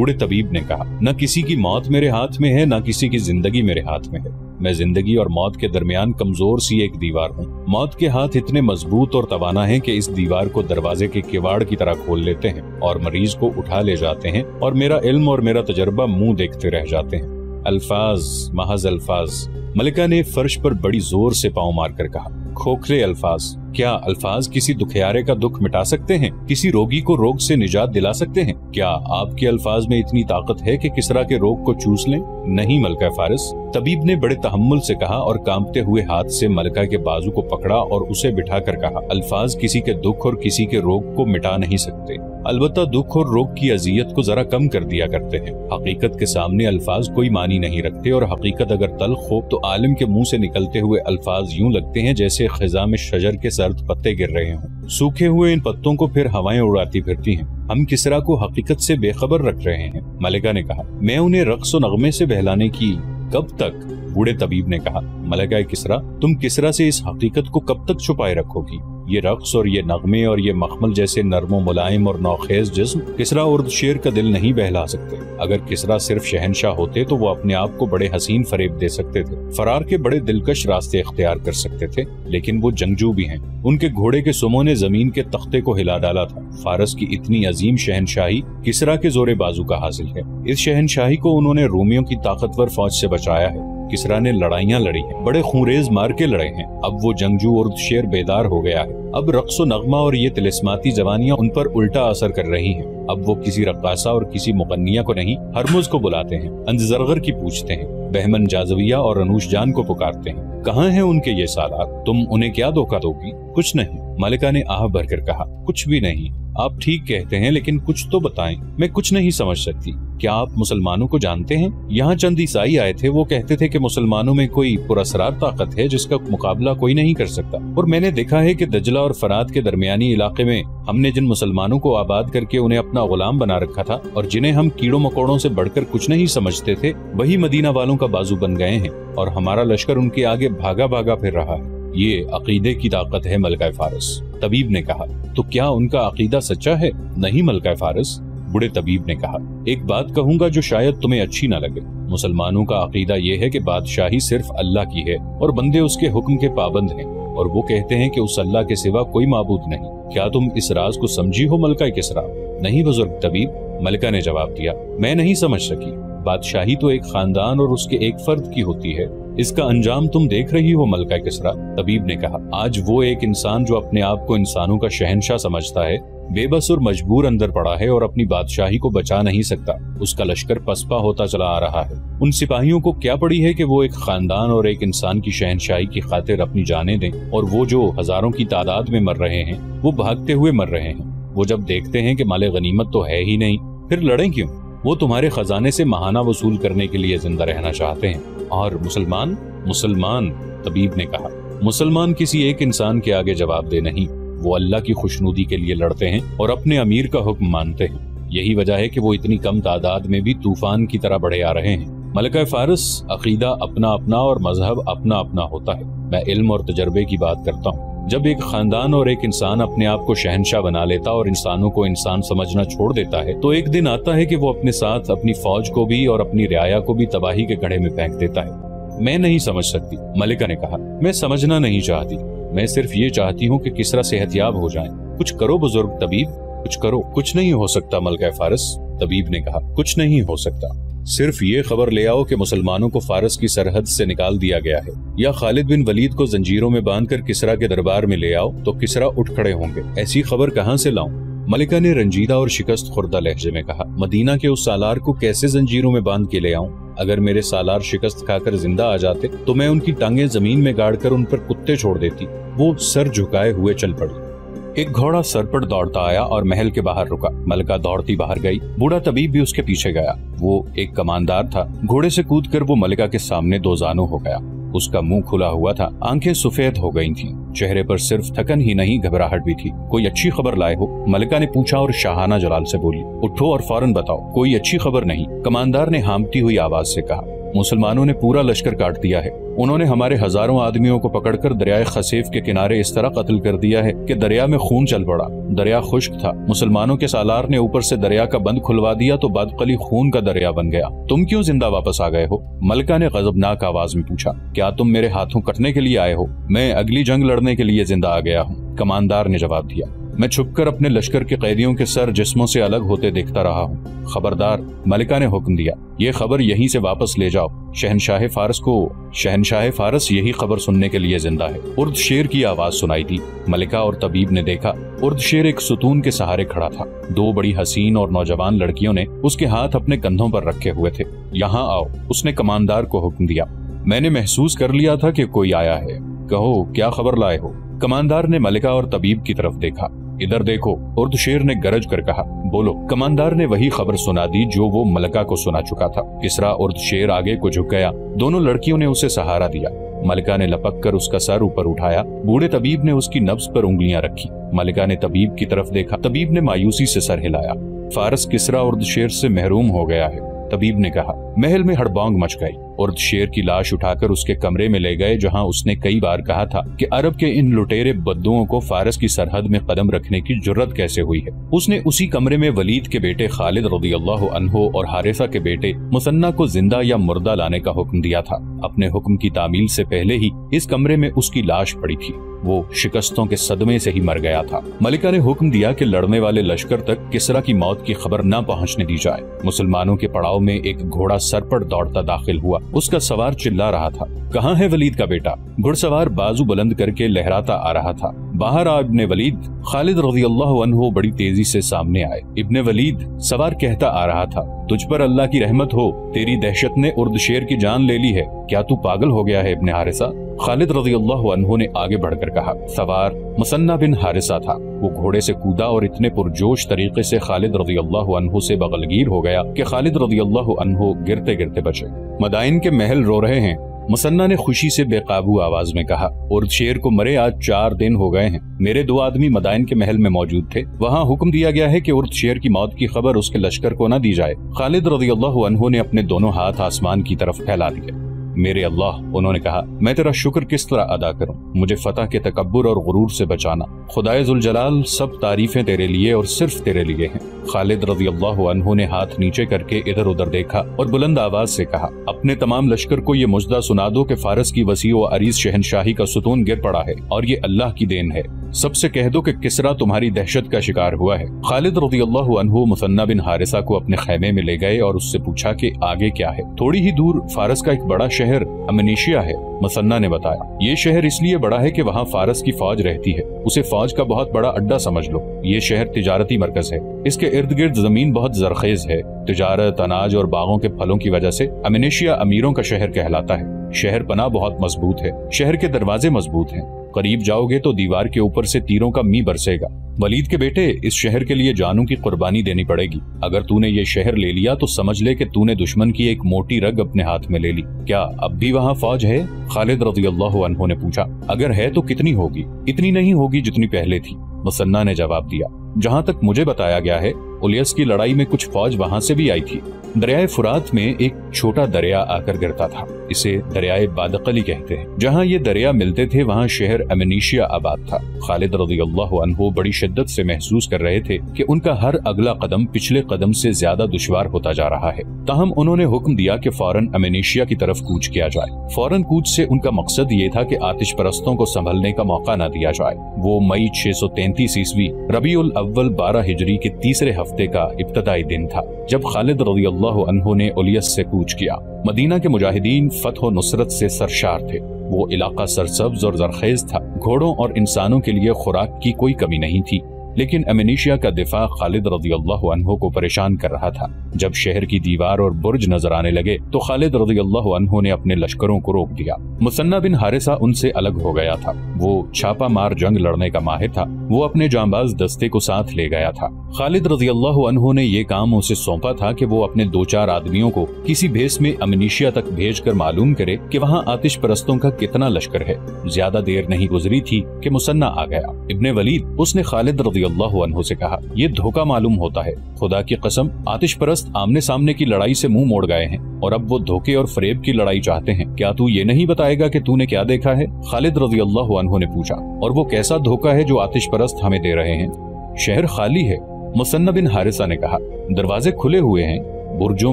बूढ़े तबीब ने कहा, न किसी की मौत मेरे हाथ में है, न किसी की जिंदगी मेरे हाथ में है। मैं जिंदगी और मौत के दरमियान कमजोर सी एक दीवार हूँ। मौत के हाथ इतने मजबूत और तवाना हैं कि इस दीवार को दरवाजे के किवाड़ की तरह खोल लेते हैं और मरीज को उठा ले जाते हैं, और मेरा इल्म और मेरा तजर्बा मुंह देखते रह जाते हैं। अल्फाज, महज अल्फाज। मलिका ने फर्श पर बड़ी जोर से पांव मारकर कहा, खोखले अल्फाज। क्या अल्फाज किसी दुखियारे का दुख मिटा सकते हैं? किसी रोगी को रोग से निजात दिला सकते हैं? क्या आपके अल्फाज में इतनी ताकत है कि किसरा के रोग को चूस लें? नहीं मलका फारिस, तबीब ने बड़े तहम्मुल से कहा और कांपते हुए हाथ से मलका के बाजू को पकड़ा और उसे बिठाकर कहा, अल्फाज किसी के दुख और किसी के रोग को मिटा नहीं सकते, अलबत्ता दुख और रोग की अजियत को जरा कम कर दिया करते हैं। हकीकत के सामने अल्फाज कोई मानी नहीं रखते, और हकीकत अगर तल्ख हो तो आलिम के मुंह से निकलते हुए अल्फाज यूं लगते हैं जैसे खिजा में शजर के सर्द पत्ते गिर रहे हों। सूखे हुए इन पत्तों को फिर हवाएं उड़ाती फिरती हैं। हम किसरा को हकीकत से बेखबर रख रहे हैं। मलिका ने कहा, मैं उन्हें रक्स और नगमे से बहलाने की कब तक? बूढ़े तबीब ने कहा, मलिका किसरा, तुम किसरा से इस हकीकत को कब तक छुपाए रखोगी? ये रक्स और ये नगमे और ये मखमल जैसे नर्मो मुलायम और नौखेज जिस्म किसरा उर्द शेर का दिल नहीं बहला सकते। अगर किसरा सिर्फ शहनशाह होते तो वो अपने आप को बड़े हसीन फरेब दे सकते थे, फरार के बड़े दिलकश रास्ते इख्तियार कर सकते थे, लेकिन वो जंगजू भी हैं। उनके घोड़े के सुमो ने जमीन के तख्ते को हिला डाला था। फारस की इतनी अजीम शहनशाही किसरा के जोरे बाजू का हासिल है। इस शहनशाही को उन्होंने रोमियों की ताकतवर फौज से बचाया है। किसरा ने लड़ाइयाँ लड़ी हैं, बड़े खूंरेज मार के लड़े हैं। अब वो जंगजू उर्द शेर बेदार हो गया है। अब रक्स व नगमा और ये तिलिस्माती जवानियां उन पर उल्टा असर कर रही हैं। अब वो किसी रक्कासा और किसी मुगन्निया को नहीं, हरमुज को बुलाते हैं, अंजरगर की पूछते हैं, बहमन जाजविया और अनूश जान को पुकारते हैं। कहाँ हैं उनके ये सालार? तुम उन्हें क्या धोखा दोगी? कुछ नहीं, मलिका ने आह भरकर कहा, कुछ भी नहीं। आप ठीक कहते हैं, लेकिन कुछ तो बताएं। मैं कुछ नहीं समझ सकती। क्या आप मुसलमानों को जानते हैं? यहाँ चंद ईसाई आए थे, वो कहते थे कि मुसलमानों में कोई पुरअसरार ताकत है जिसका मुकाबला कोई नहीं कर सकता। और मैंने देखा है कि दजला और फरात के दरमियानी इलाके में हमने जिन मुसलमानों को आबाद करके उन्हें अपना गुलाम बना रखा था और जिन्हें हम कीड़ों मकोड़ों से बढ़कर कुछ नहीं समझते थे, वही मदीना वालों का बाजू बन गए हैं और हमारा लश्कर उनके आगे भागा भागा फिर रहा है। ये अकीदे की ताकत है मलका फारिस, तबीब ने कहा। तो क्या उनका अकीदा सच्चा है? नहीं मलका फारिस, बूढ़े तबीब ने कहा। एक बात कहूंगा जो शायद तुम्हें अच्छी न लगे। मुसलमानों का अकीदा ये है कि बादशाही सिर्फ अल्लाह की है और बंदे उसके हुक्म के पाबंद हैं, और वो कहते हैं कि उस अल्लाह के सिवा कोई माबूद नहीं। क्या तुम इस राज को समझी हो मलका किसरा? नहीं बुजुर्ग तबीब, मलिका ने जवाब दिया, मैं नहीं समझ सकी। बादशाही तो एक खानदान और उसके एक फर्द की होती है। इसका अंजाम तुम देख रही हो मलका किसरा। तबीब ने कहा, आज वो एक इंसान जो अपने आप को इंसानों का शहनशाह समझता है, बेबस और मजबूर अंदर पड़ा है और अपनी बादशाही को बचा नहीं सकता। उसका लश्कर पसपा होता चला आ रहा है। उन सिपाहियों को क्या पड़ी है कि वो एक खानदान और एक इंसान की शहनशाही की खातिर अपनी जानें दें, और वो जो हजारों की तादाद में मर रहे हैं वो भागते हुए मर रहे हैं। वो जब देखते हैं कि माले गनीमत तो है ही नहीं, फिर लड़ें क्यों? वो तुम्हारे खजाने से महाना वसूल करने के लिए जिंदा रहना चाहते हैं। और मुसलमान, तबीब ने कहा, मुसलमान किसी एक इंसान के आगे जवाब दे नहीं। वो अल्लाह की खुशनुदी के लिए लड़ते हैं और अपने अमीर का हुक्म मानते हैं। यही वजह है कि वो इतनी कम तादाद में भी तूफान की तरह बढ़े आ रहे हैं। मलका फारिस, अकीदा अपना अपना और मजहब अपना अपना होता है। मैं इल्म और तजर्बे की बात करता हूँ। जब एक खानदान और एक इंसान अपने आप को शहनशाह बना लेता और इंसानों को इंसान समझना छोड़ देता है, तो एक दिन आता है कि वो अपने साथ अपनी फौज को भी और अपनी रियाया को भी तबाही के गड्ढे में फेंक देता है। मैं नहीं समझ सकती, मलिका ने कहा। मैं समझना नहीं चाहती, मैं सिर्फ ये चाहती हूँ कि किसरा सेहतयाब हो जाए। कुछ करो बुजुर्ग तबीब, कुछ करो। कुछ नहीं हो सकता मलका फारिस, तबीब ने कहा, कुछ नहीं हो सकता। सिर्फ ये खबर ले आओ कि मुसलमानों को फारस की सरहद से निकाल दिया गया है, या खालिद बिन वलीद को जंजीरों में बांधकर किसरा के दरबार में ले आओ तो किसरा उठ खड़े होंगे। ऐसी खबर कहाँ से लाऊं? मलिका ने रंजीदा और शिकस्त खुर्दा लहजे में कहा, मदीना के उस सालार को कैसे जंजीरों में बांध के ले आऊं? अगर मेरे सालार शिकस्त खाकर जिंदा आ जाते तो मैं उनकी टांगें जमीन में गाड़कर उन पर कुत्ते छोड़ देती। वो सर झुकाए हुए चल पड़ी। एक घोड़ा सर पर दौड़ता आया और महल के बाहर रुका। मलका दौड़ती बाहर गई। बूढ़ा तबीब भी उसके पीछे गया। वो एक कमानदार था। घोड़े से कूदकर वो मलिका के सामने दो जानू हो गया। उसका मुंह खुला हुआ था, आंखें सफेद हो गई थीं, चेहरे पर सिर्फ थकन ही नहीं घबराहट भी थी। कोई अच्छी खबर लाए हो? मलिका ने पूछा और शाहाना जलाल से बोली, उठो और फौरन बताओ। कोई अच्छी खबर नहीं, कमानदार ने हांफती हुई आवाज से कहा। मुसलमानों ने पूरा लश्कर काट दिया है। उन्होंने हमारे हजारों आदमियों को पकड़कर दरियाए खसीफ के किनारे इस तरह कत्ल कर दिया है कि दरिया में खून चल पड़ा। दरिया खुश्क था। मुसलमानों के सालार ने ऊपर से दरिया का बंद खुलवा दिया तो बदकली खून का दरिया बन गया। तुम क्यों जिंदा वापस आ गए हो? मलिका ने गजबनाक आवाज में पूछा। क्या तुम मेरे हाथों कटने के लिए आए हो? मैं अगली जंग लड़ने के लिए जिंदा आ गया हूँ, कमानदार ने जवाब दिया। मैं छुपकर अपने लश्कर के कैदियों के सर जिस्मों से अलग होते देखता रहा हूँ। खबरदार, मलिका ने हुक्म दिया, ये खबर यहीं से वापस ले जाओ। शहनशाह फारस यही खबर सुनने के लिए जिंदा है। उर्द शेर की आवाज सुनाई दी। मलिका और तबीब ने देखा, उर्द शेर एक सुतून के सहारे खड़ा था। दो बड़ी हसीन और नौजवान लड़कियों ने उसके हाथ अपने कंधों पर रखे हुए थे। यहाँ आओ, उसने कमानदार को हुक्म दिया। मैंने महसूस कर लिया था कि कोई आया है। कहो, क्या खबर लाए हो? कमानदार ने मलिका और तबीब की तरफ देखा। इधर देखो, उर्द शेर ने गरज कर कहा। बोलो। कमानदार ने वही खबर सुना दी जो वो मलिका को सुना चुका था। किसरा उर्द शेर आगे को झुक गया। दोनों लड़कियों ने उसे सहारा दिया। मलिका ने लपक कर उसका सर ऊपर उठाया। बूढ़े तबीब ने उसकी नब्ज पर उंगलियां रखी। मलिका ने तबीब की तरफ देखा। तबीब ने मायूसी से सर हिलाया। फारस किसरा उर्द शेर से महरूम हो गया है, तबीब ने कहा। महल में हड़बौंग मच गई। उर्द शेर की लाश उठाकर उसके कमरे में ले गए, जहां उसने कई बार कहा था कि अरब के इन लुटेरे बद्दुओं को फारस की सरहद में कदम रखने की जुर्रत कैसे हुई है। उसने उसी कमरे में वलीद के बेटे खालिद रज़ियल्लाहु अन्हु और हारिसा के बेटे मुसन्ना को जिंदा या मुर्दा लाने का हुक्म दिया था। अपने हुक्म की तामील से पहले ही इस कमरे में उसकी लाश पड़ी थी। वो शिकस्तों के सदमे से ही मर गया था। मलिका ने हुक्म दिया कि लड़ने वाले लश्कर तक किसरा की मौत की खबर न पहुंचने दी जाए। मुसलमानों के पड़ाव में एक घोड़ा सरपट दौड़ता दाखिल हुआ। उसका सवार चिल्ला रहा था, कहाँ है वलीद का बेटा? घुड़सवार बाजू बुलंद करके लहराता आ रहा था। बाहर आ इब्ने वलीद। खालिद रज़ियल्लाहु अन्हु बड़ी तेजी से सामने आए। इब्ने वलीद, सवार कहता आ रहा था, तुझ पर अल्लाह की रहमत हो, तेरी दहशत ने उर्द शेर की जान ले ली है। क्या तू पागल हो गया है इब्ने हारिसा? खालिद रज़ियल्लाहु अन्हु ने आगे बढ़कर कहा। सवार मुसन्ना बिन हारिसा था। वो घोड़े से कूदा और इतने पुरजोश तरीके से खालिद रज़ियल्लाहु अन्हु से बगलगीर हो गया कि खालिद रज़ियल्लाहु अन्हु गिरते गिरते बचे। मदाइन के महल रो रहे हैं, मुसन्ना ने खुशी से बेकाबू आवाज में कहा। उर्द शेर को मरे आज 4 दिन हो गए हैं। मेरे 2 आदमी मदाइन के महल में मौजूद थे। वहाँ हुक्म दिया गया है कि उर्द शेर की मौत की खबर उसके लश्कर को न दी जाए। खालिद रज़ियल्लाहु अन्हु ने अपने दोनों हाथ आसमान की तरफ फैला दिए। मेरे अल्लाह, उन्होंने कहा, मैं तेरा शुक्र किस तरह अदा करूं? मुझे फतह के तकब्बुर और गुरूर से बचाना। खुदाए जुल जलाल, सब तारीफें तेरे लिए और सिर्फ तेरे लिए हैं। खालिद रज़ियल्लाहु अन्हु ने हाथ नीचे करके इधर उधर देखा और बुलंद आवाज से कहा, अपने तमाम लश्कर को ये मुजदा सुना दो कि फारस की वसी व अरीज शहनशाही का सुतून गिर पड़ा है और ये अल्लाह की देन है। सबसे कह दो कि किसरा तुम्हारी दहशत का शिकार हुआ है। खालिद रज़ियल्लाहु अन्हु मुसन्ना बिन हारिसा को अपने खैमे में ले गए और उससे पूछा कि आगे क्या है। थोड़ी ही दूर फारस का एक बड़ा शहर अमनीशिया है, मुसन्ना ने बताया। ये शहर इसलिए बड़ा है कि वहाँ फारस की फौज रहती है। उसे फौज का बहुत बड़ा अड्डा समझ लो। ये शहर तिजारती मरकज है। इसके इर्द गिर्द जमीन बहुत जरखेज है। तिजारत, अनाज और बागों के फलों की वजह से अमनीशिया अमीरों का शहर कहलाता है। शहर पना बहुत मजबूत है। शहर के दरवाजे मजबूत हैं। करीब जाओगे तो दीवार के ऊपर से तीरों का मी बरसेगा। वलीद के बेटे, इस शहर के लिए जानों की कुर्बानी देनी पड़ेगी। अगर तूने ये शहर ले लिया तो समझ ले कि तूने दुश्मन की एक मोटी रग अपने हाथ में ले ली। क्या अब भी वहाँ फौज है? खालिद रज़ियल्लाहु अन्हु ने पूछा। अगर है तो कितनी होगी? इतनी नहीं होगी जितनी पहले थी, मुसन्ना ने जवाब दिया। जहाँ तक मुझे बताया गया है, उलियस की लड़ाई में कुछ फौज वहाँ से भी आई थी। दरियाए फुरात में एक छोटा दरिया आकर गिरता था। इसे दरियाए बादकली कहते हैं। जहाँ ये दरिया मिलते थे वहाँ शहर अमनीशिया आबाद था। खालिद रज़ियल्लाहु अन्हु बड़ी शिद्दत से महसूस कर रहे थे कि उनका हर अगला कदम पिछले कदम से ज्यादा दुश्वार होता जा रहा है। ताहम उन्होंने हुक्म दिया कि फौरन अमनीशिया की तरफ कूच किया जाए। फौरन कूच से उनका मकसद ये था कि आतिश परस्तों को संभलने का मौका न दिया जाए। वो मई 633 ईस्वी रबीउल अव्वल 12 हिजरी के तीसरे हफ्ते का इब्तदाई दिन था जब खालिद रज़ियल्लाहु अन्हु ने उलियस से कूच किया। मदीना के मुजाहिदीन फतह और नुसरत से सरशार थे। वो इलाका सरसब्ज और जरखेज था। घोड़ों और इंसानों के लिए खुराक की कोई कमी नहीं थी। लेकिन अमनीशिया का दिफा खालिद रज़ियल्लाहु अन्हु को परेशान कर रहा था। जब शहर की दीवार और बुर्ज नजर आने लगे तो खालिद रज़ियल्लाहु अन्हु ने अपने लश्करों को रोक दिया। मुसन्ना बिन हारिसा उनसे अलग हो गया था। वो छापा मार जंग लड़ने का माहिर था वो अपने जांबाज दस्ते को साथ ले गया था। खालिद रज़ी अल्लाह अन्हु ने ये काम उसे सौंपा था कि वो अपने 2-4 आदमियों को किसी भेस में अमनीशिया तक भेजकर मालूम करे कि वहाँ आतिश परस्तों का कितना लश्कर है। ज्यादा देर नहीं गुजरी थी कि मुसन्ना आ गया। इब्ने वलीद, उसने खालिद रज़ी अल्लाह अन्हु से कहा, ये धोखा मालूम होता है। खुदा की कसम, आतिश परस्त आमने सामने की लड़ाई से मुंह मोड़ गए हैं और अब वो धोखे और फरेब की लड़ाई चाहते हैं। क्या तू ये नहीं बताएगा कि तूने क्या देखा है? खालिद रज़ी अल्लाह अन्हु ने पूछा। और वो कैसा धोखा है जो आतिश परस्त हमें दे रहे हैं? शहर खाली है, मुसन्ना बिन हारिसा ने कहा। दरवाजे खुले हुए हैं, बुर्जों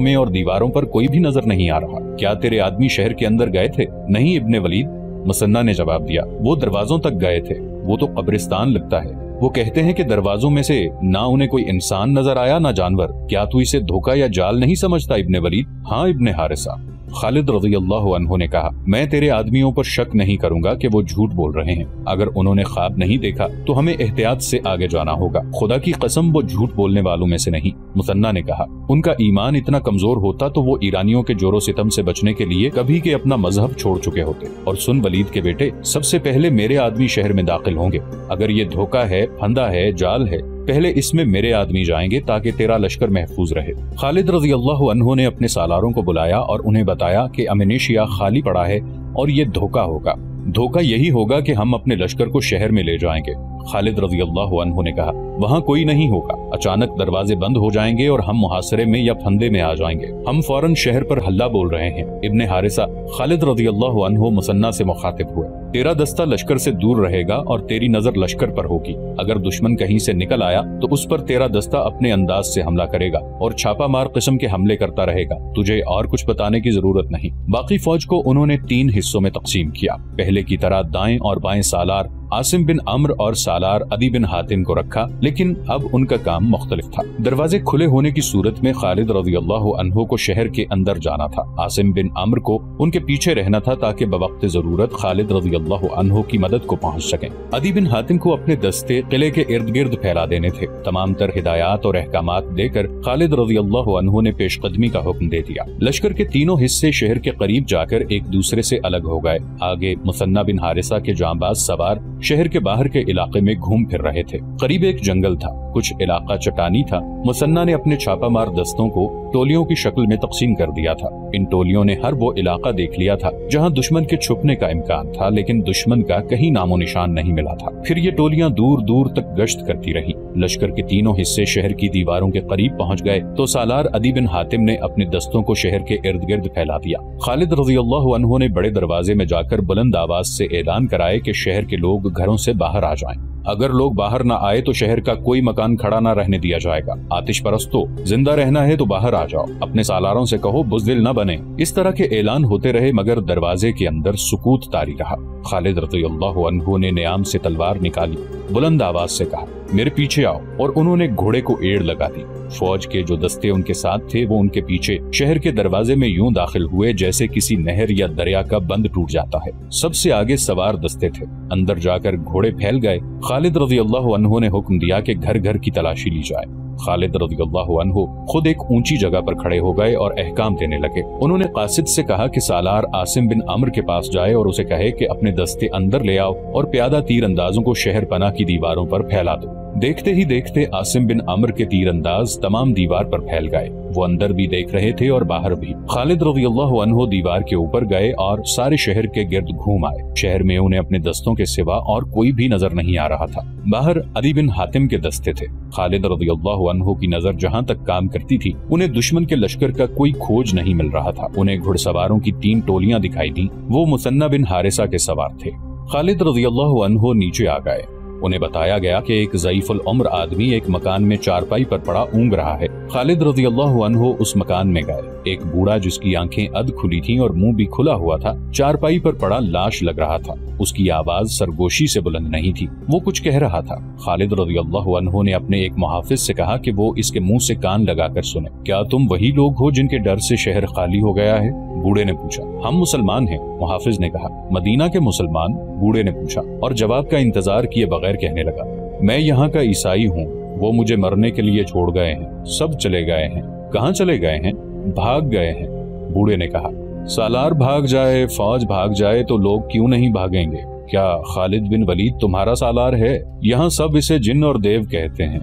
में और दीवारों पर कोई भी नजर नहीं आ रहा। क्या तेरे आदमी शहर के अंदर गए थे? नहीं इब्ने वलीद, मुसन्ना ने जवाब दिया। वो दरवाजों तक गए थे। वो तो कब्रिस्तान लगता है। वो कहते हैं कि दरवाजों में से ना उन्हें कोई इंसान नजर आया ना जानवर। क्या तू इसे धोखा या जाल नहीं समझता इब्ने वलीद? हाँ इब्ने हारिसा, खालिद रज़ी अल्लाह अन्हु ने कहा। मैं तेरे आदमियों पर शक नहीं करूंगा कि वो झूठ बोल रहे हैं। अगर उन्होंने ख्वाब नहीं देखा तो हमें एहतियात से आगे जाना होगा। खुदा की कसम, वो झूठ बोलने वालों में से नहीं। मुसन्ना ने कहा, उनका ईमान इतना कमजोर होता तो वो ईरानियों के जोरों सितम से बचने के लिए कभी के अपना मजहब छोड़ चुके होते। और सुन वलीद के बेटे, सबसे पहले मेरे आदमी शहर में दाखिल होंगे। अगर ये धोखा है, फंदा है, जाल है, पहले इसमें मेरे आदमी जाएंगे ताकि तेरा लश्कर महफूज रहे। खालिद रज़ी अल्लाह अन्हु ने अपने सालारों को बुलाया और उन्हें बताया कि अमनेशिया खाली पड़ा है और ये धोखा होगा। धोखा यही होगा कि हम अपने लश्कर को शहर में ले जाएंगे। खालिद रज़ी अल्लाह अन्हु ने कहा, वहाँ कोई नहीं होगा। अचानक दरवाजे बंद हो जाएंगे और हम मुहासरे में या फंदे में आ जाएंगे। हम फौरन शहर पर हल्ला बोल रहे हैं। इब्ने हारिसा, खालिद रज़ी अल्लाह अन्हु मुसन्ना से मुखातिब हुए। तेरा दस्ता लश्कर से दूर रहेगा और तेरी नजर लश्कर पर होगी। अगर दुश्मन कहीं से निकल आया तो उस पर तेरा दस्ता अपने अंदाज से हमला करेगा और छापामार किस्म के हमले करता रहेगा। तुझे और कुछ बताने की जरूरत नहीं। बाकी फौज को उन्होंने 3 हिस्सों में तकसीम किया। पहले की तरह दाएं और बाएं सालार आसिम बिन अम्र और सालार अदी बिन हातिम को रखा, लेकिन अब उनका काम मुख्तलिफ था। दरवाजे खुले होने की सूरत में खालिद रज़ी अल्लाह अन्हु को शहर के अंदर जाना था। आसिम बिन अम्र को उनके पीछे रहना था ताकि बवक्त जरूरत खालिद रज़ी अल्लाह अन्हु की मदद को पहुंच सकें। अदी बिन हातिम को अपने दस्ते किले के इर्द गिर्द फैला देने थे। तमाम तर हिदायत और अहकामात देकर खालिद रज़ी अल्लाह अन्हु ने पेशकदमी का हुक्म दे दिया। लश्कर के तीनों हिस्से शहर के करीब जाकर एक दूसरे से अलग हो गए। आगे मुसन्ना बिन हारिसा के जांबाज सवार शहर के बाहर के इलाके में घूम फिर रहे थे। करीब एक जंगल था, कुछ इलाका चट्टानी था। मुसन्ना ने अपने छापामार दस्तों को टोलियों की शक्ल में तकसीम कर दिया था। इन टोलियों ने हर वो इलाका देख लिया था जहां दुश्मन के छुपने का इम्कान था, लेकिन दुश्मन का कहीं नामो निशान नहीं मिला था। फिर ये टोलियां दूर दूर तक गश्त करती रही। लश्कर के तीनों हिस्से शहर की दीवारों के करीब पहुंच गए तो सालार अदी बिन हातिम ने अपने दस्तों को शहर के इर्द गिर्द फैला दिया। खालिद रज़ी अल्लाह अन्हु ने बड़े दरवाजे में जाकर बुलंद आवाज से ऐलान कराए कि शहर के लोग घरों से बाहर आ जाएं। अगर लोग बाहर न आए तो शहर का कोई मकान खड़ा न रहने दिया जाएगा। आतिश परस्तो, जिंदा रहना है तो बाहर आ जाओ। अपने सालारों से कहो बुज़दिल न बने। इस तरह के ऐलान होते रहे मगर दरवाजे के अंदर सुकूत तारी रहा। खालिद रज़ी अल्लाह अन्हु ने नियाम से तलवार निकाली, बुलंद आवाज से कहा, मेरे पीछे आओ, और उन्होंने घोड़े को एड़ लगा दी। फौज के जो दस्ते उनके साथ थे वो उनके पीछे शहर के दरवाजे में यूं दाखिल हुए जैसे किसी नहर या दरिया का बंद टूट जाता है। सबसे आगे सवार दस्ते थे। अंदर जाकर घोड़े फैल गए। खालिद रज़ी अल्लाह अन्हु ने हुक्म दिया कि घर घर की तलाशी ली जाए। खालिद रज़ी अल्लाह अन्हु खुद एक ऊंची जगह पर खड़े हो गए और अहकाम देने लगे। उन्होंने कासिद से कहा कि सालार आसिम बिन अम्र के पास जाए और उसे कहे कि अपने दस्ते अंदर ले आओ और प्यादा तीर अंदाजों को शहर पना की दीवारों पर फैला दो। देखते ही देखते आसिम बिन अम्र के तीर अंदाज तमाम दीवार पर फैल गए। वो अंदर भी देख रहे थे और बाहर भी। खालिद रज़ी अल्लाह अन्हु दीवार के ऊपर गए और सारे शहर के गिर्द घूम आए। शहर में उन्हें अपने दस्तों के सिवा और कोई भी नजर नहीं आ रहा था। बाहर अदी बिन हातिम के दस्ते थे। खालिद रज़ी अल्लाह अन्हु की नजर जहाँ तक काम करती थी उन्हें दुश्मन के लश्कर का कोई खोज नहीं मिल रहा था। उन्हें घुड़सवारों की 3 टोलियां दिखाई दी। वो मुसन्ना बिन हारिसा के सवार थे। खालिद रज़ी अल्लाह अन्हु नीचे आ गए। उन्हें बताया गया कि एक ज़ईफ़ुल उम्र आदमी एक मकान में चारपाई पर पड़ा ऊँग रहा है। खालिद रज़ी अल्लाह अन्हु उस मकान में गए। एक बूढ़ा जिसकी आंखें अध खुली थीं और मुंह भी खुला हुआ था, चारपाई पर पड़ा लाश लग रहा था। उसकी आवाज सरगोशी से बुलंद नहीं थी। वो कुछ कह रहा था। खालिद रज़ी अल्लाह अन्हु ने अपने एक मुहाफिज से कहा कि वो इसके मुंह से कान लगाकर सुने। क्या तुम वही लोग हो जिनके डर से शहर खाली हो गया है? बूढ़े ने पूछा। हम मुसलमान हैं, मुहाफिज ने कहा। मदीना के मुसलमान? बूढ़े ने पूछा और जवाब का इंतजार किए बगैर कहने लगा, मैं यहाँ का ईसाई हूँ। वो मुझे मरने के लिए छोड़ गए हैं। सब चले गए हैं। कहाँ चले गए हैं? भाग गए हैं। बूढ़े ने कहा, सालार भाग जाए, फौज भाग जाए तो लोग क्यों नहीं भागेंगे? کیا خالد بن ولید تمہارا سالار ہے؟ یہاں سب اسے جن اور دیو کہتے ہیں۔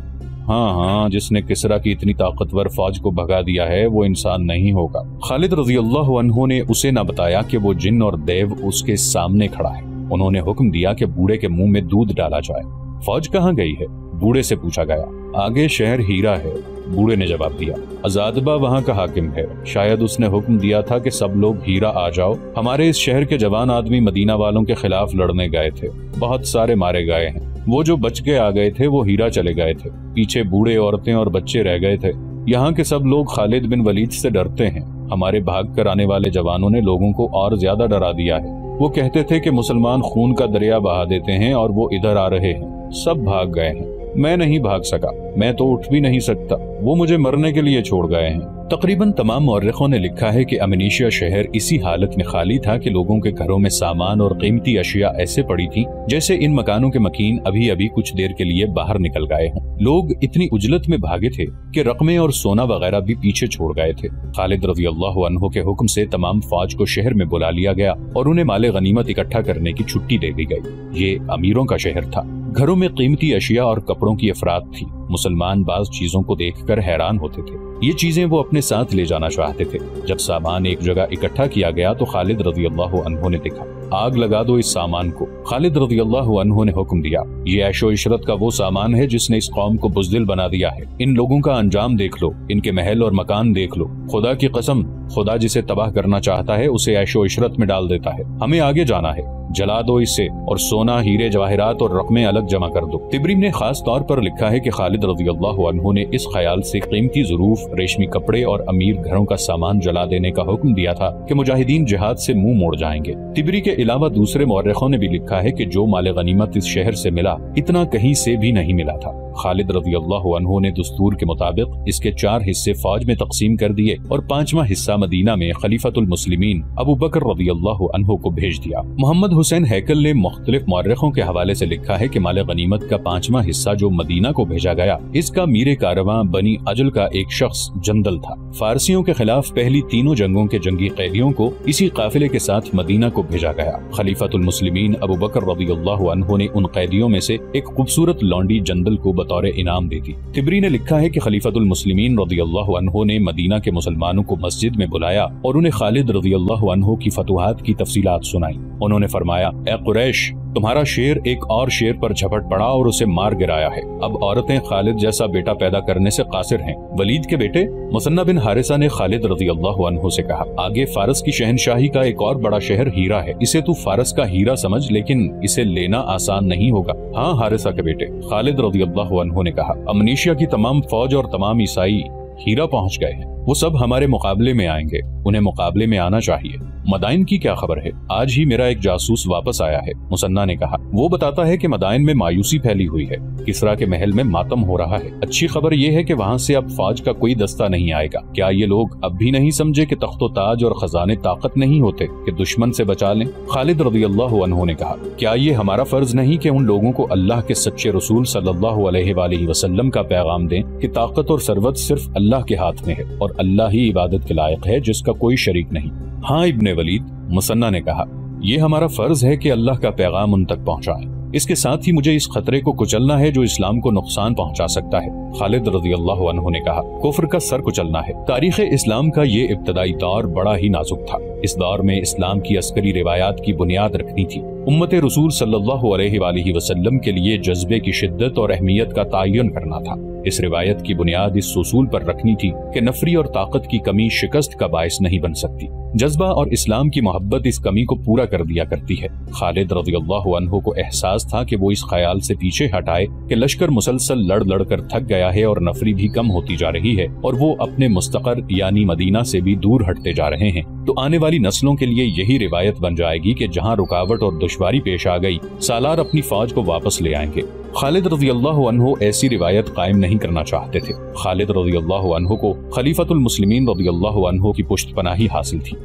ہاں، جس نے کسرا کی اتنی طاقتور فوج کو بھگا دیا ہے وہ انسان نہیں ہوگا۔ خالد رضی اللہ عنہ نے اسے نہ بتایا کہ وہ جن اور دیو اس کے سامنے کھڑا ہے۔ انہوں نے حکم دیا کہ بوڑھے کے منہ میں دودھ ڈالا جائے۔ فوج کہاں گئی ہے؟ بوڑھے سے پوچھا گیا۔ آگے شہر ہیرا ہے، بوڑھے نے جواب دیا۔ ازادبہ وہاں کا حاکم ہے، شاید اس نے حکم دیا تھا کہ سب لوگ ہیرا آ جاؤ۔ ہمارے اس شہر کے جوان آدمی مدینہ والوں کے خلاف لڑنے گئے تھے، بہت سارے مارے گئے ہیں۔ وہ جو بچ کے آ گئے تھے وہ ہیرا چلے گئے تھے، پیچھے بوڑھے، عورتیں اور بچے رہ گئے تھے۔ یہاں کے سب لوگ خالد بن ولید سے ڈرتے ہیں۔ ہمارے بھاگ کر آنے والے جوانوں نے لوگوں کو اور زیادہ ڈرا دیا ہے۔ وہ کہتے تھے کہ مسلمان خون کا دریا بہا دیتے ہیں اور وہ ادھر آ رہے ہیں۔ سب بھاگ گئے ہیں، میں نہیں بھاگ سکا، میں تو اٹھ بھی نہیں سکتا، وہ مجھے مرنے کے لیے چھوڑ گئے ہیں۔ تقریباً تمام مورخوں نے لکھا ہے کہ امنیشیا شہر اسی حالت میں خالی تھا کہ لوگوں کے گھروں میں سامان اور قیمتی اشیاء ایسے پڑی تھی جیسے ان مکانوں کے مکین ابھی ابھی کچھ دیر کے لیے باہر نکل گئے ہوں۔ لوگ اتنی اجلت میں بھاگے تھے کہ رقمیں اور سونا وغیرہ بھی پیچھے چھوڑ گئے تھے۔ خالد رضی اللہ عنہ کے حکم سے تمام فوج کو شہر میں بلا لیا گیا اور انہیں مال غنیمت اکٹھا کرنے کی چھٹی دے دی گئی۔ یہ امیروں کا شہر تھا، گھروں میں قیمتی اشیاء اور کپڑوں کی افراد تھی۔ مسلمان بعض چیزوں کو دیکھ کر حیران ہوتے تھے، یہ چیزیں وہ اپنے ساتھ لے جانا چاہتے تھے۔ جب سامان ایک جگہ اکٹھا کیا گیا تو خالد رضی اللہ عنہ نے دیکھا، آگ لگا دو اس سامان کو۔ خالد رضی اللہ عنہ نے حکم دیا، یہ عیش و عشرت کا وہ سامان ہے جس نے اس قوم کو بزدل بنا دیا ہے۔ ان لوگوں کا انجام دیکھ لو، ان کے محل اور مکان دیکھ لو۔ خدا کی قسم، خدا جسے تباہ کرنا چاہتا ہے اسے عیش و عشرت میں ڈال دیتا ہے۔ ہمیں آگے جانا ہے، جلا دو اسے اور سونا، ہیرے جواہرات اور رقمیں الگ جمع کر دو۔ طبری نے خاص طور پر لکھا ہے کہ خالد رضی اللہ عنہ نے اس خیال سے قیمتی ظروف، ریشمی کپڑے اور امیر گھروں کا سامان جلا دینے کا حکم دیا تھا کہ مجاہدین جہاد سے منہ موڑ جائیں گے۔ طبری کے علاوہ دوسرے مورخوں نے بھی لکھا ہے کہ جو مال غنیمت اس شہر سے ملا اتنا کہیں سے بھی نہیں ملا تھا۔ خالد رضی اللہ عنہ نے دستور کے مطابق اس کے 4 حصے فوج میں تقسیم کر دیے اور 5واں حصہ مدینہ میں خلیفۃ المسلمین ابو بکر رضی اللہ عنہ کو بھیج دیا۔ محمد حسین ہیکل نے مختلف مورخوں کے حوالے سے لکھا ہے کہ مال غنیمت کا 5واں حصہ جو مدینہ کو بھیجا گیا، اس کا میر کارواں بنی اجل کا ایک شخص جندل تھا۔ فارسیوں کے خلاف پہلی تینوں جنگوں کے جنگی قیدیوں کو اسی قافلے کے ساتھ مدینہ کو بھیجا گیا۔ خلیفۃ المسلمین ابو بکر رضی اللہ عنہ نے ان قیدیوں میں سے ایک خوبصورت لونڈی جندل کو بطور انعام دے دی۔ طبری نے لکھا ہے کہ خلیفۃ المسلمین رضی اللہ عنہ نے مدینہ کے مسلمانوں کو مسجد میں بلایا اور انہیں خالد رضی اللہ عنہ کی فتوحات کی تفصیلات سنائی۔ انہوں نے فرمایا، اے قریش، تمہارا شیر ایک اور شیر پر جھپٹ پڑا اور اسے مار گرایا ہے۔ اب عورتیں خالد جیسا بیٹا پیدا کرنے سے قاصر ہیں۔ ولید کے بیٹے مثنہ بن حارثہ نے خالد رضی اللہ عنہ سے کہا، آگے فارس کی شہنشاہی کا ایک اور بڑا شہر ہیرا ہے، اسے تو فارس کا ہیرا سمجھ، لیکن اسے لینا آسان نہیں ہوگا۔ ہاں حارثہ کے بیٹے، خالد رضی اللہ عنہ نے کہا، امنیشیا کی تمام فوج اور تمام عیسائی ہیرا پہنچ گئے ہیں، وہ سب ہمارے مقابلے میں آئیں گے، انہیں مقابلے میں آنا چاہیے۔ مدائن کی کیا خبر ہے؟ آج ہی میرا ایک جاسوس واپس آیا ہے، مثنہ نے کہا، وہ بتاتا ہے کہ مدائن میں مایوسی پھیلی ہوئی ہے، کسرا کے محل میں ماتم ہو رہا ہے۔ اچھی خبر یہ ہے کہ وہاں سے اب فوج کا کوئی دستہ نہیں آئے گا۔ کیا یہ لوگ اب بھی نہیں سمجھے کہ تخت و تاج اور خزانے طاقت نہیں ہوتے کہ دشمن سے بچا لیں؟ خالد رضی اللہ عنہ نے کہا، کیا یہ ہمارا فرض نہیں کہ ان لوگوں کو اللہ کے سچے رسول صلی اللہ علیہ وآلہ وسلم کا پیغام دیں کہ طاقت اور ثروت صرف اللہ کے ہاتھ میں ہے اور اللہ ہی عبادت کے لائق ہے جس کا کوئی شریک نہیں؟ ہاں ابن ولید، مثنہ نے کہا، یہ ہمارا فرض ہے کہ اللہ کا پیغام ان تک پہنچائیں، اس کے ساتھ ہی مجھے اس خطرے کو کچلنا ہے جو اسلام کو نقصان پہنچا سکتا ہے۔ خالد رضی اللہ عنہ نے کہا، کفر کا سر کچلنا ہے۔ تاریخ اسلام کا یہ ابتدائی دور بڑا ہی نازک تھا۔ اس دور میں اسلام کی عسکری روایات کی بنیاد رکھنی تھی۔ امت رسول صلی اللہ علیہ وآلہ وسلم کے لیے جذبے کی شدت اور اہمیت کا تعین کرنا تھا۔ اس روایت کی بنیاد اس اصول پر رکھنی تھی کہ نفری اور طاقت کی کمی شکست کا باعث نہیں بن سکتی، جذبہ اور اسلام کی محبت اس کمی کو پورا کر دیا کرتی ہے۔ خالد رضی اللہ عنہ کو احساس تھا کہ وہ اس خیال سے پیچھے ہٹائے کہ لشکر مسلسل لڑ لڑ کر تھک گیا ہے اور نفری بھی کم ہوتی جا رہی ہے اور وہ اپنے مستقر یعنی مدینہ سے بھی دور ہٹتے جا رہے ہیں، تو آنے والی نسلوں کے لیے یہی روایت بن جائے گی کہ جہاں رکاوٹ اور دشواری پیش آ گئی، سالار اپنی فوج کو واپس لے آئیں گے۔ خالد رضی اللہ عنہ ایسی روایت قائم نہیں کرنا چاہتے تھے۔ خالد رضی اللہ عنہ کو خلیفۃ المسلمین رضی اللہ عنہ کی پشت پناہی حاصل تھی۔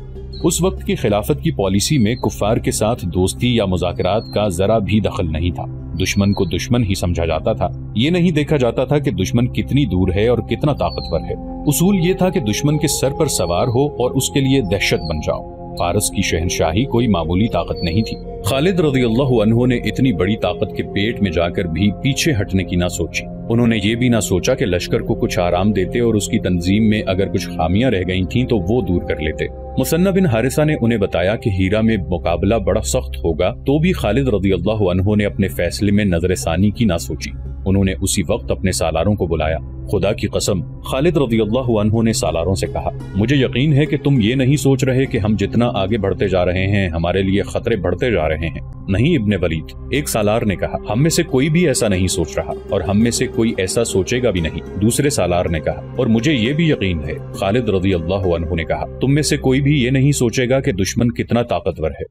اس وقت کی خلافت کی پالیسی میں کفار کے ساتھ دوستی یا مذاکرات کا ذرا بھی دخل نہیں تھا۔ دشمن کو دشمن ہی سمجھا جاتا تھا، یہ نہیں دیکھا جاتا تھا کہ دشمن کتنی دور ہے اور کتنا طاقتور ہے۔ اصول یہ تھا کہ دشمن کے سر پر سوار ہو اور اس کے لیے دہشت بن جاؤ۔ فارس کی شہنشاہی کوئی معمولی طاقت نہیں تھی، खालिद रज़ियल्लाहु अन्हु ने इतनी बड़ी ताकत के पेट में जाकर भी पीछे हटने की ना सोची। उन्होंने ये भी ना सोचा कि लश्कर को कुछ आराम देते और उसकी तंजीम में अगर कुछ खामियां रह गई थीं तो वो दूर कर लेते। मुसन्ना बिन हारिसा ने उन्हें बताया कि हीरा में मुकाबला बड़ा सख्त होगा, तो भी खालिद रज़ियल्लाहु अन्हु ने अपने फैसले में नजर सानी की ना सोची। उन्होंने उसी वक्त अपने सालारों को बुलाया। खुदा की कसम, खालिद रज़ियल्लाहु अन्हु ने सालारों से कहा, मुझे यकीन है कि तुम ये नहीं सोच रहे कि हम जितना आगे बढ़ते जा रहे हैं हमारे लिए खतरे बढ़ते जा रहे हैं। नहीं इब्ने वलीद, एक सालार ने कहा, हम में से कोई भी ऐसा नहीं सोच रहा और हम में से कोई ऐसा सोचेगा भी नहीं। दूसरे सालार ने कहा, और मुझे ये भी यकीन है। खालिद रज़ियल्लाहु अन्हु ने कहा, तुम में से कोई भी ये नहीं सोचेगा कि दुश्मन कितना ताकतवर है।